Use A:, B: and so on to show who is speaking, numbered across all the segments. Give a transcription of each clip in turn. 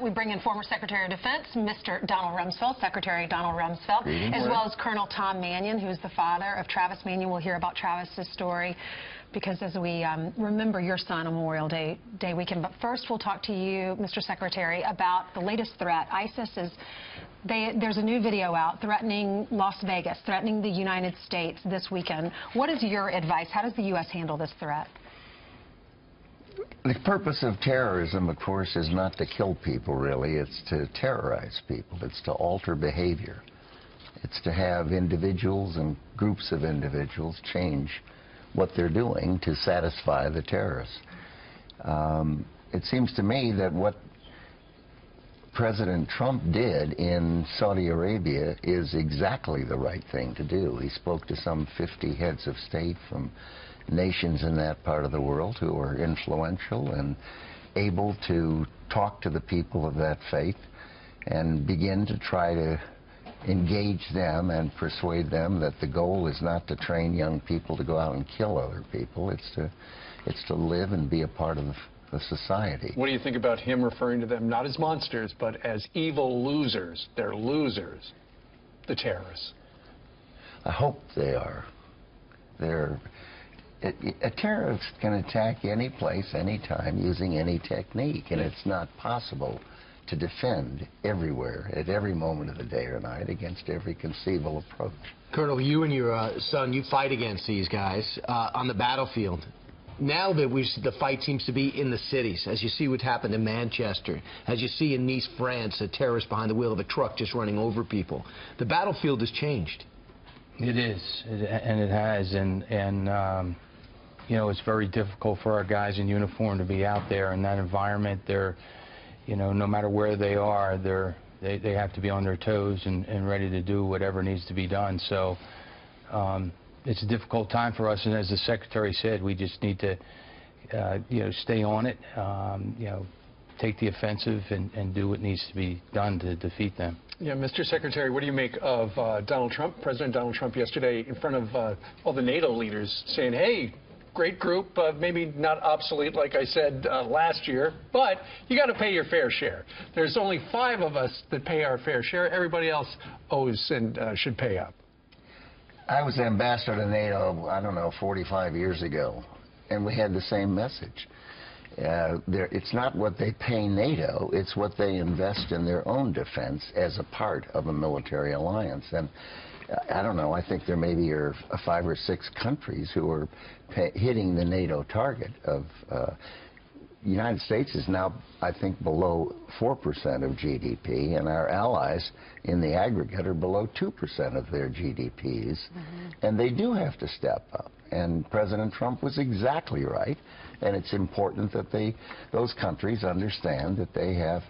A: We bring in former Secretary of Defense, Mr. Donald Rumsfeld, Secretary Donald Rumsfeld, as well as Colonel Tom Manion, who's the father of Travis Manion. We'll hear about Travis's story because as we remember your son on Memorial Day weekend. But first, we'll talk to you, Mr. Secretary, about the latest threat. ISIS is, there's a new video out threatening Las Vegas, threatening the United States this weekend. What is your advice? How does the U.S. handle this threat?
B: The purpose of terrorism, of course, is not to kill people, really. It's to terrorize people. It's to alter behavior. It's to have individuals and groups of individuals change what they're doing to satisfy the terrorists. It seems to me that what President Trump did in Saudi Arabia is exactly the right thing to do. He spoke to some 50 heads of state from nations in that part of the world who are influential and able to talk to the people of that faith and begin to try to engage them and persuade them that the goal is not to train young people to go out and kill other people. It's to live and be a part of the society.
C: What do you think about him referring to them not as monsters but as evil losers? They're losers, the terrorists.
B: I hope they are. A terrorist can attack any place, any time, using any technique, and it's not possible to defend everywhere, at every moment of the day or night, against every conceivable approach.
D: Colonel, you and your son, you fight against these guys on the battlefield. Now that the fight seems to be in the cities, as you see what happened in Manchester, as you see in Nice, France, a terrorist behind the wheel of a truck just running over people. The battlefield has changed.
E: It is, and it has, and you know, it's very difficult for our guys in uniform to be out there in that environment. They're, you know, no matter where they are, they have to be on their toes and ready to do whatever needs to be done. So it's a difficult time for us, and as the Secretary said, we just need to, you know, stay on it, you know, take the offensive and do what needs to be done to defeat them.
C: Yeah, Mr. Secretary, what do you make of Donald Trump, President Donald Trump yesterday in front of all the NATO leaders saying, hey, great group, maybe not obsolete like I said last year, but you got to pay your fair share. There's only 5 of us that pay our fair share. Everybody else owes and should pay up.
B: I was ambassador to NATO, I don't know, 45 years ago, and we had the same message. It's not what they pay NATO, it's what they invest in their own defense as a part of a military alliance. And I don't know, I think there maybe are 5 or 6 countries who are hitting the NATO target of the United States is now, I think, below 4% of GDP, and our allies in the aggregate are below 2% of their GDPs, and they do have to step up. And President Trump was exactly right, and it's important that those countries understand that they have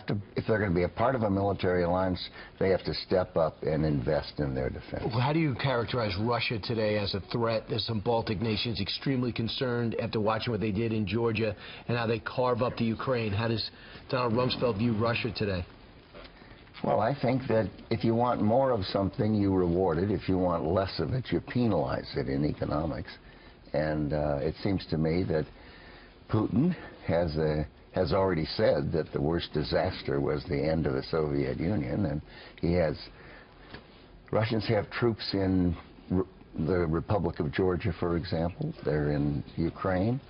B: to, if they're going to be a part of a military alliance, they have to step up and invest in their defense.
D: Well, how do you characterize Russia today as a threat? There's some Baltic nations extremely concerned after watching what they did in Georgia and how they carve up the Ukraine. How does Donald Rumsfeld view Russia today?
B: Well, I think that if you want more of something, you reward it. If you want less of it, you penalize it in economics. And it seems to me that Putin has already said that the worst disaster was the end of the Soviet Union, and Russians have troops in the Republic of Georgia, for example. They're in Ukraine,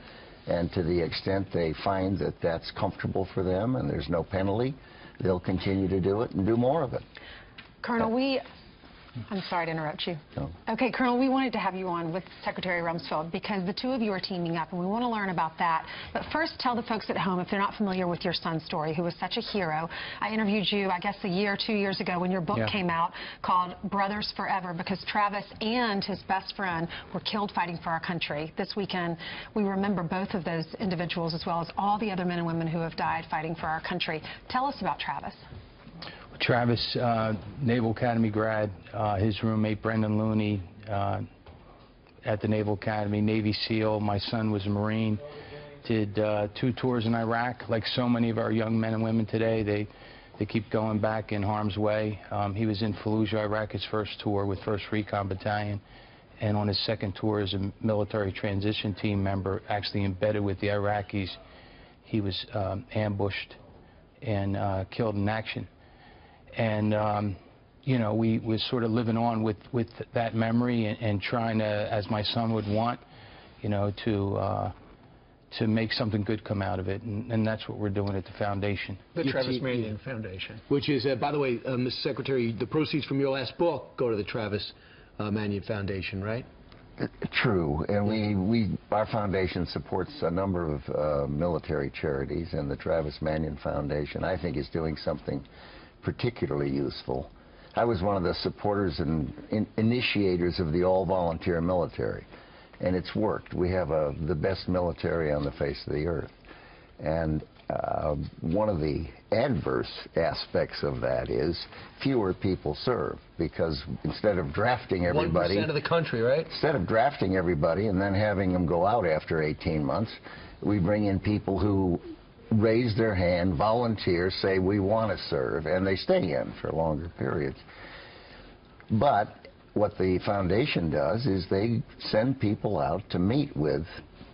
B: and to the extent they find that that's comfortable for them and there's no penalty, they'll continue to do it and do more of it.
A: Colonel, I'm sorry to interrupt you.
B: No.
A: Okay, Colonel, we wanted to have you on with Secretary Rumsfeld because the 2 of you are teaming up, and we want to learn about that. But first, tell the folks at home, if they're not familiar with your son's story, who was such a hero. I interviewed you, I guess, a year or 2 years ago when your book came out called Brothers Forever, because Travis and his best friend were killed fighting for our country. This weekend, we remember both of those individuals as well as all the other men and women who have died fighting for our country. Tell us about Travis.
E: Travis, Naval Academy grad, his roommate Brendan Looney at the Naval Academy, Navy SEAL. My son was a Marine, did 2 tours in Iraq. Like so many of our young men and women today, they keep going back in harm's way. He was in Fallujah, Iraq, his first tour with 1st Recon Battalion, and on his 2nd tour as a military transition team member, actually embedded with the Iraqis. He was ambushed killed in action. And you know, we were sort of living on with that memory and trying to, as my son would want, you know, to make something good come out of it, and that's what we're doing at the foundation.
C: The Travis Manion Foundation.
D: Which is, by the way, Mr. Secretary, the proceeds from your last book go to the Travis Manion Foundation, right?
B: True, and our foundation supports a number of military charities, and the Travis Manion Foundation, I think, is doing something particularly useful. I was one of the supporters and initiators of the all-volunteer military, and it's worked. We have the best military on the face of the earth. And one of the adverse aspects of that is fewer people serve, because instead of drafting everybody...
D: 1% of the country, right?
B: Instead of drafting everybody and then having them go out after 18 months, we bring in people who raise their hand, volunteer, say we want to serve, and they stay in for longer periods. But what the foundation does is they send people out to meet with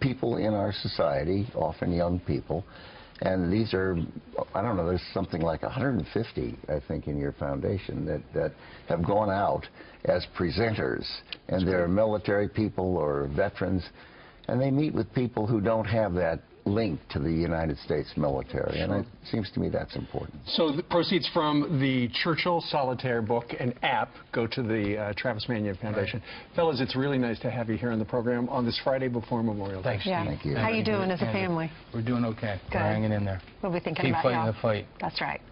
B: people in our society, often young people, and these are, I don't know, there's something like 150, I think, in your foundation that have gone out as presenters, and they're military people or veterans, and they meet with people who don't have that link to the United States military, and it seems to me that's important.
C: So the proceeds from the Churchill Solitaire book and app go to the Travis Manion Foundation. Right. Fellas, it's really nice to have you here on the program on this Friday before Memorial Day.
E: Thanks,
A: yeah.
B: Thank you.
A: How you doing as a family?
E: We're doing okay.
A: Good.
E: We're hanging in there.
A: We'll be thinking
E: Keep
A: about
E: fighting
A: y'all.
E: the fight.
A: That's right.